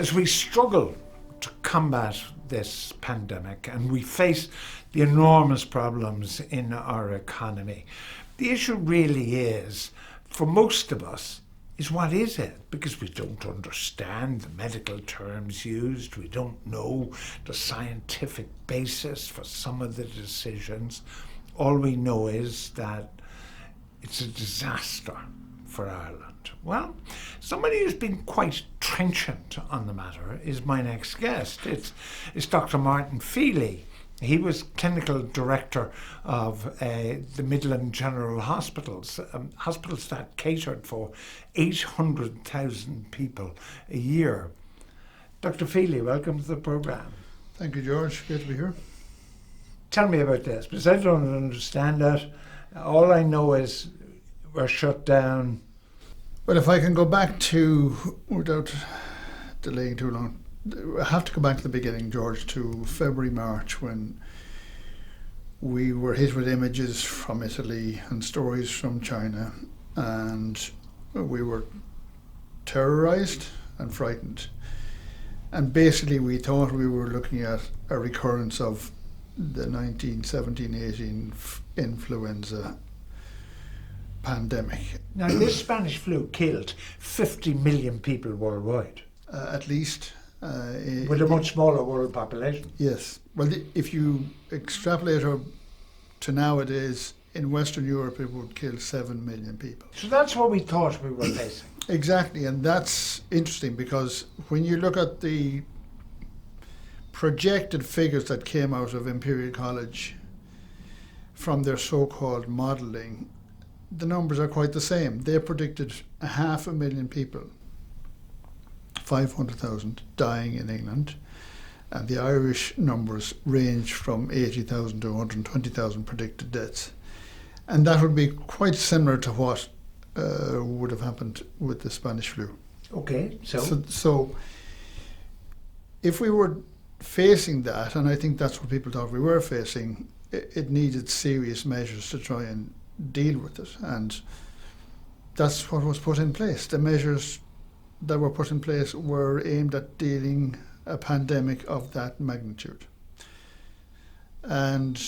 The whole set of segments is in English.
As we struggle to combat this pandemic and we face the enormous problems in our economy, the issue really is, for most of us, is what is it? Because we don't understand the medical terms used, we don't know the scientific basis for some of the decisions. All we know is that it's a disaster for Ireland. Well, somebody who's been quite trenchant on the matter is my next guest. It's Dr. Martin Feeley. He was clinical director of the Midland General Hospitals, hospitals that catered for 800,000 people a year. Dr. Feeley, welcome to the programme. Thank you, George. Good to be here. Tell me about this, because I don't understand that. All I know is we're shut down. Well, if I can go back to, without delaying too long, I have to go back to the beginning, George, to February, March, when we were hit with images from Italy and stories from China, and we were terrorised and frightened. And basically we thought we were looking at a recurrence of the 1917-18 influenza pandemic. Now, this Spanish flu killed 50 million people worldwide. At least. With a much smaller world population. Yes. Well, if you extrapolate to nowadays, in Western Europe it would kill 7 million people. So that's what we thought we were facing. Exactly, and that's interesting because when you look at the projected figures that came out of Imperial College from their so-called modelling, the numbers are quite the same. They predicted 500,000 people, 500,000 dying in England, and the Irish numbers range from 80,000 to 120,000 predicted deaths. And that would be quite similar to what would have happened with the Spanish flu. Okay, so if we were facing that, and I think that's what people thought we were facing, it needed serious measures to try and deal with it, and that's what was put in place. The measures that were put in place were aimed at dealing a pandemic of that magnitude, and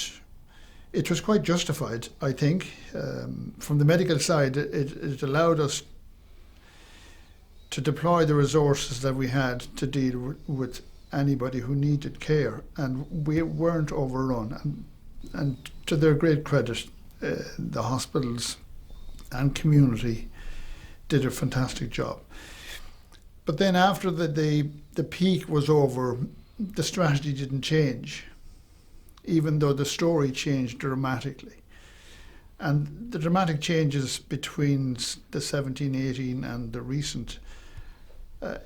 it was quite justified, I think. From the medical side, it allowed us to deploy the resources that we had to deal with anybody who needed care, and we weren't overrun. And to their great credit, the hospitals and community did a fantastic job. But then after the peak was over, the strategy didn't change, even though the story changed dramatically. And the dramatic changes between the 17-18 and the recent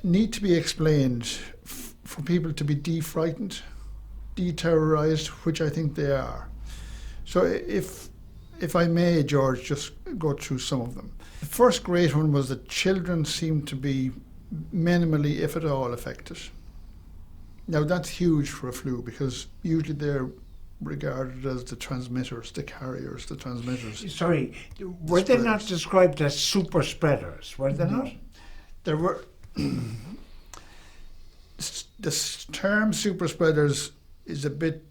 need to be explained for people to be de-frightened, de-terrorised, which I think they are. So if I may, George, just go through some of them. The first great one was that children seemed to be minimally, if at all, affected. Now that's huge for a flu because usually they're regarded as the transmitters, the carriers, the transmitters. Sorry, were they not described as super spreaders? Were they not? There were. The term super spreaders is a bit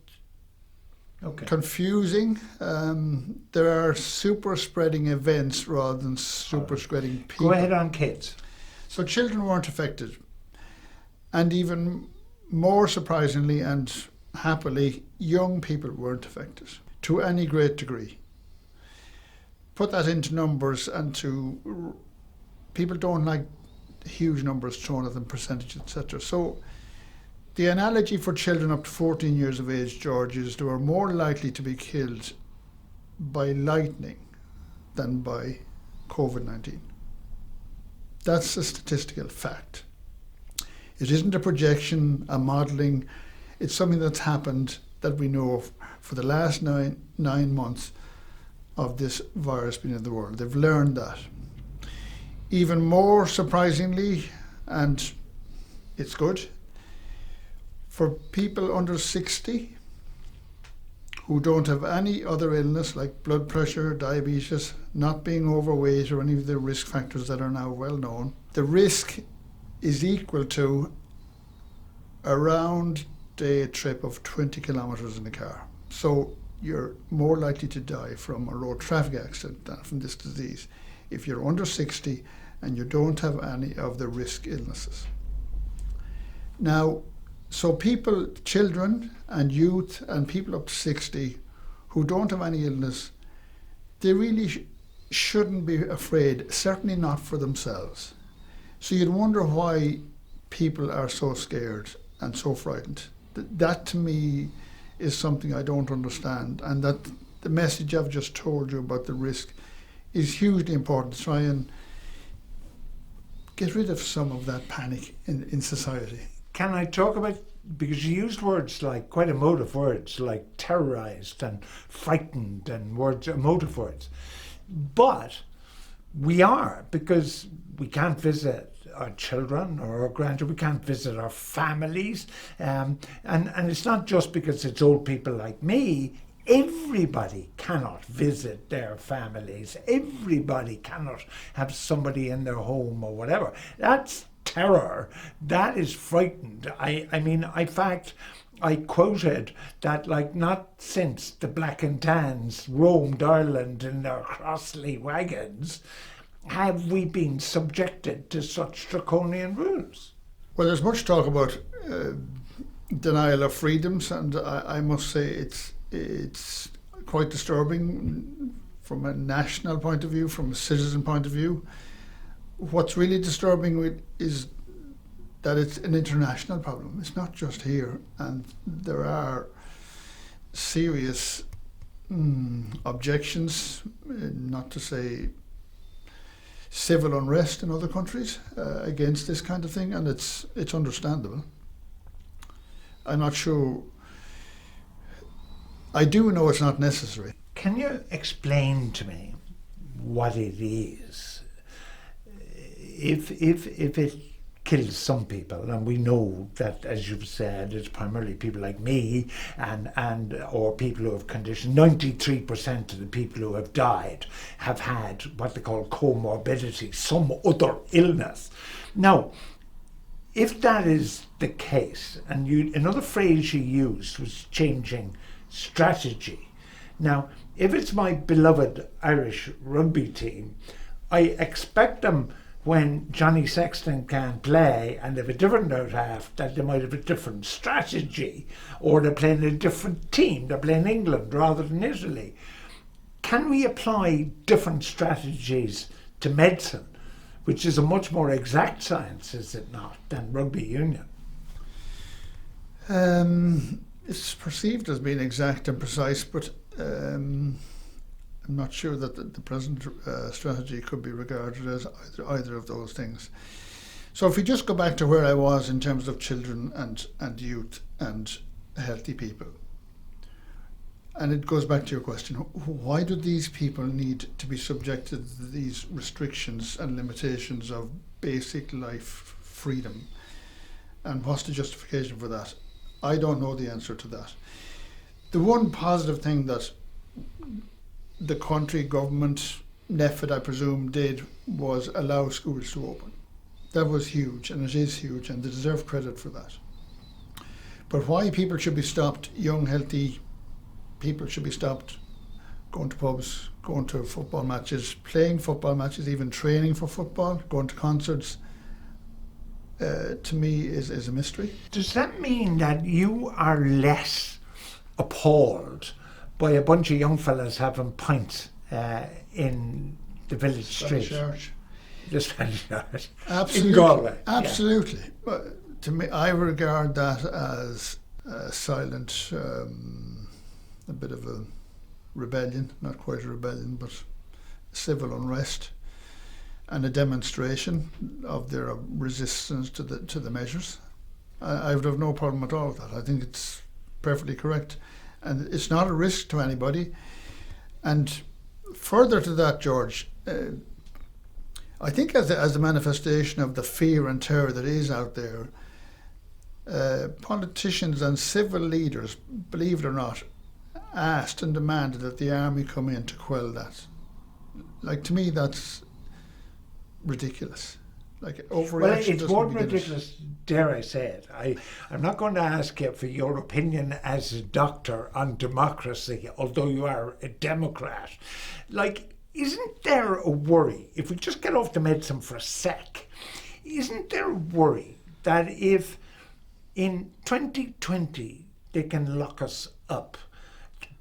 confusing. There are super spreading events rather than super spreading people. Go ahead on kids. So children weren't affected, and even more surprisingly and happily, young people weren't affected to any great degree. Put that into numbers, and people don't like huge numbers thrown at them, percentage, etc. So the analogy for children up to 14 years of age, George, is they were more likely to be killed by lightning than by COVID-19. That's a statistical fact. It isn't a projection, a modelling. It's something that's happened that we know of for the last nine months of this virus being in the world. They've learned that. Even more surprisingly, and it's good, for people under 60 who don't have any other illness like blood pressure, diabetes, not being overweight or any of the risk factors that are now well known, the risk is equal to a round day trip of 20 kilometres in a car. So you're more likely to die from a road traffic accident than from this disease if you're under 60 and you don't have any of the risk illnesses. Now, so people, children and youth and people up to 60 who don't have any illness, they really shouldn't be afraid, certainly not for themselves. So you'd wonder why people are so scared and so frightened. That to me is something I don't understand, and that the message I've just told you about the risk is hugely important to try and get rid of some of that panic in society. Can I talk about, because you used words like, quite emotive words, like terrorised and frightened and words, emotive words. But we are, because we can't visit our children or our grandchildren, we can't visit our families. And it's not just because it's old people like me. Everybody cannot visit their families. Everybody cannot have somebody in their home or whatever. That's terror. That is frightened. I mean, in fact, I quoted that, like, not since the Black and Tans roamed Ireland in their Crossley wagons have we been subjected to such draconian rules. Well, there's much talk about denial of freedoms, and I must say it's quite disturbing from a national point of view, from a citizen point of view. What's really disturbing is that it's an international problem. It's not just here, and there are serious objections, not to say civil unrest in other countries against this kind of thing, and it's understandable. I'm not sure. I do know it's not necessary. Can you explain to me what it is? If it kills some people, and we know that, as you've said, it's primarily people like me and or people who have conditions. 93% of the people who have died have had what they call comorbidity, some other illness. Now, if that is the case, and another phrase you used was changing strategy. Now, if it's my beloved Irish rugby team, I expect them, when Johnny Sexton can't play and they have a different out half, that they might have a different strategy, or they're playing a different team, they're playing England rather than Italy. Can we apply different strategies to medicine, which is a much more exact science, is it not, than rugby union? It's perceived as being exact and precise, but I'm not sure that the present strategy could be regarded as either of those things. So if we just go back to where I was in terms of children and youth and healthy people, and it goes back to your question, why do these people need to be subjected to these restrictions and limitations of basic life freedom? And what's the justification for that? I don't know the answer to that. The one positive thing that the country government, NEFID I presume, did was allow schools to open. That was huge, and it is huge, and they deserve credit for that. But why people should be stopped, young healthy people should be stopped going to pubs, going to football matches, playing football matches, even training for football, going to concerts, to me is a mystery. Does that mean that you are less appalled by a bunch of young fellas having pints in the village street? The Spanish Church. Absolutely. In Galway. Absolutely. Yeah. But to me, I regard that as a silent, a bit of a rebellion, not quite a rebellion, but civil unrest, and a demonstration of their resistance to the measures. I would have no problem at all with that. I think it's perfectly correct. And it's not a risk to anybody. And further to that, George, I think as a manifestation of the fear and terror that is out there, politicians and civil leaders, believe it or not, asked and demanded that the army come in to to quell that. Like, to me, that's ridiculous. Like overreaction. Well, it's doesn't more begin it. ridiculous, dare I say it. I'm not going to ask you for your opinion as a doctor on democracy, although you are a Democrat. Like, isn't there a worry, if we just get off the medicine for a sec, isn't there a worry that if in 2020 they can lock us up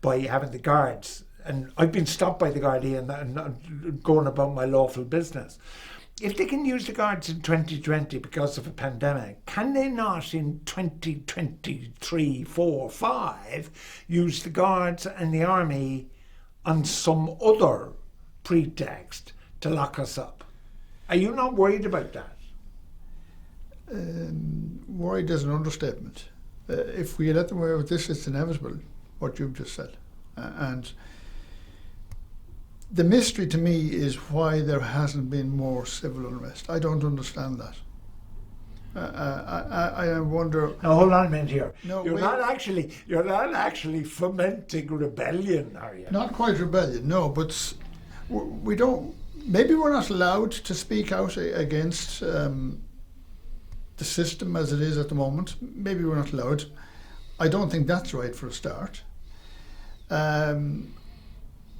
by having the guards, and I've been stopped by the Guardian and going about my lawful business. If they can use the guards in 2020 because of a pandemic, can they not in 2023, 4, 5 use the guards and the army on some other pretext to lock us up? Are you not worried about that? Worried is an understatement. If we let them away with this, it's inevitable, what you've just said. And the mystery to me is why there hasn't been more civil unrest. I don't understand that. I wonder. Now hold on a minute here. No, you're not actually fomenting rebellion, are you? Not quite rebellion, no. But we don't. Maybe we're not allowed to speak out against the system as it is at the moment. Maybe we're not allowed. I don't think that's right for a start.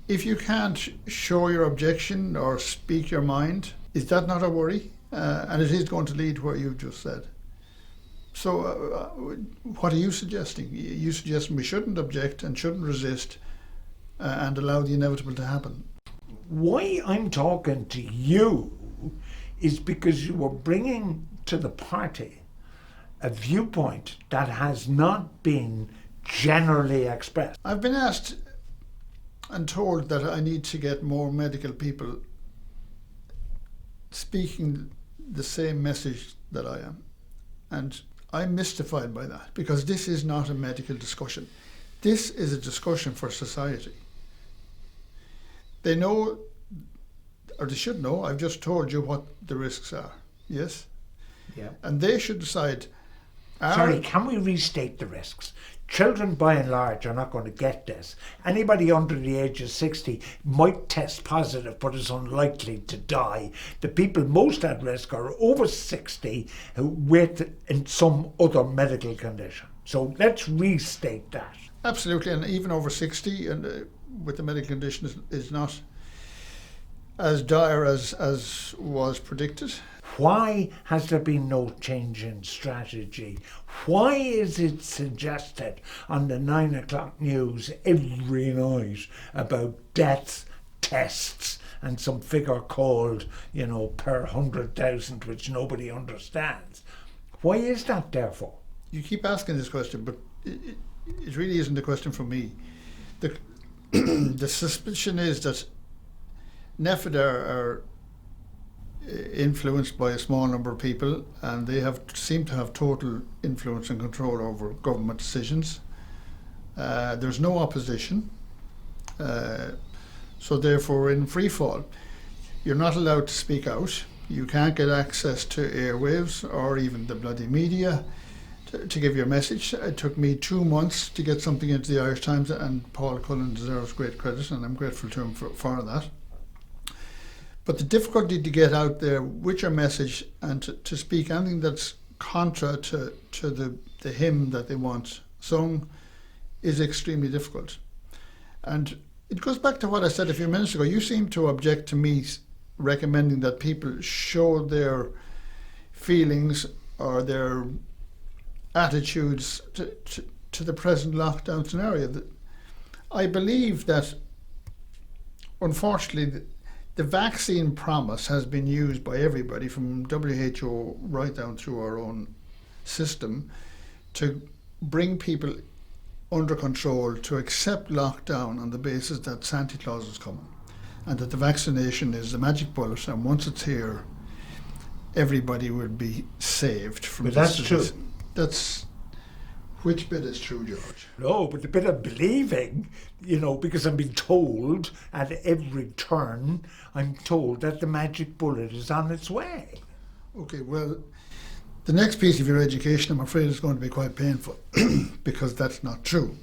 If you can't show your objection or speak your mind, is that not a worry? And it is going to lead where you've just said. So what are you suggesting? You suggesting we shouldn't object and shouldn't resist and allow the inevitable to happen? Why I'm talking to you is because you were bringing to the party a viewpoint that has not been generally expressed. I've been asked and told that I need to get more medical people speaking the same message that I am. And I'm mystified by that, because this is not a medical discussion. This is a discussion for society. They know, or they should know, I've just told you what the risks are, yes? Yeah. And they should decide. Sorry, can we restate the risks? Children, by and large, are not going to get this. Anybody under the age of 60 might test positive, but is unlikely to die. The people most at risk are over 60 with some other medical condition. So let's restate that. Absolutely, and even over 60 and with the medical condition is not as dire as was predicted. Why has there been no change in strategy? Why is it suggested on the 9 o'clock news every night about deaths, tests, and some figure called, per 100,000, which nobody understands? Why is that, therefore? You keep asking this question, but it really isn't a question for me. The suspicion is that NEFID are influenced by a small number of people, and they seem to have total influence and control over government decisions. There's no opposition, so therefore in free fall. You're not allowed to speak out. You can't get access to airwaves or even the bloody media to give your message. It took me 2 months to get something into the Irish Times, and Paul Cullen deserves great credit, and I'm grateful to him for that. But the difficulty to get out there with your message and to speak anything that's contra to the hymn that they want sung is extremely difficult. And it goes back to what I said a few minutes ago. You seem to object to me recommending that people show their feelings or their attitudes to the present lockdown scenario. I believe that, unfortunately, the vaccine promise has been used by everybody from WHO right down through our own system to bring people under control, to accept lockdown on the basis that Santa Claus is coming and that the vaccination is the magic bullet, and once it's here, everybody will be saved from this. That's true. That's which bit is true, George? No, but the bit of believing, because I'm being told at every turn, I'm told that the magic bullet is on its way. Okay, well, the next piece of your education, I'm afraid, is going to be quite painful because that's not true.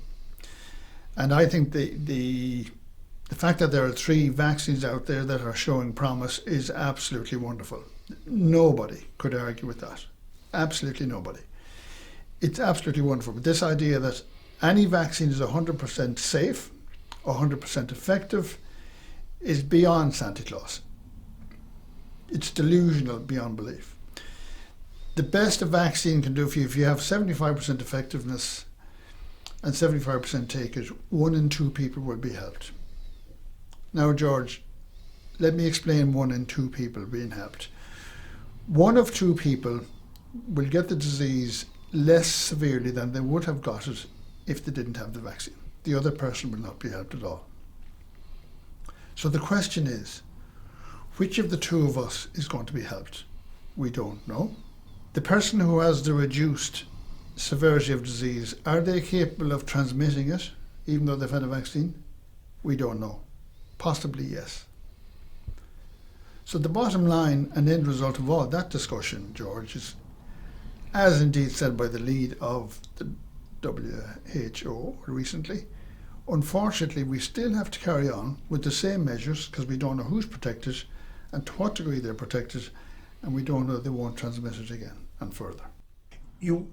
And I think the fact that there are 3 vaccines out there that are showing promise is absolutely wonderful. Nobody could argue with that. Absolutely nobody. It's absolutely wonderful. But this idea that any vaccine is 100% safe, 100% effective, is beyond Santa Claus. It's delusional beyond belief. The best a vaccine can do for you, if you have 75% effectiveness and 75% take it, 1 in 2 people will be helped. Now, George, let me explain 1 in 2 people being helped. 1 of 2 people will get the disease less severely than they would have got it if they didn't have the vaccine. The other person will not be helped at all. So the question is, which of the 2 of us is going to be helped? We don't know. The person who has the reduced severity of disease, are they capable of transmitting it even though they've had a vaccine? We don't know. Possibly yes. So the bottom line and end result of all that discussion, George, is, as indeed said by the lead of the WHO recently, unfortunately we still have to carry on with the same measures because we don't know who's protected and to what degree they're protected, and we don't know they won't transmit it again and further.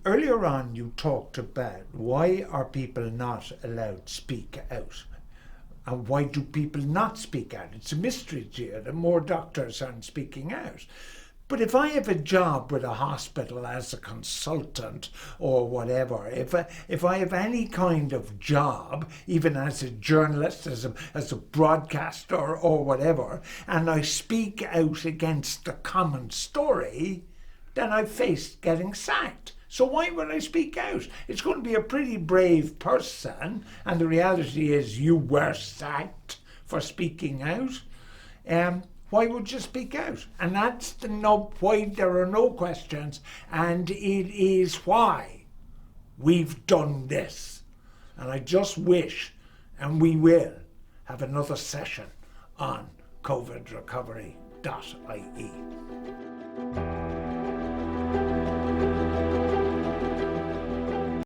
Earlier on you talked about why are people not allowed to speak out? And why do people not speak out? It's a mystery to you that more doctors aren't speaking out. But if I have a job with a hospital as a consultant or whatever, if I have any kind of job, even as a journalist, as a broadcaster or whatever, and I speak out against the common story, then I face getting sacked. So why would I speak out? It's going to be a pretty brave person, and the reality is you were sacked for speaking out. Why would you speak out? And that's the nub, why there are no questions, and it is why we've done this. And I just wish, and we will, have another session on covidrecovery.ie.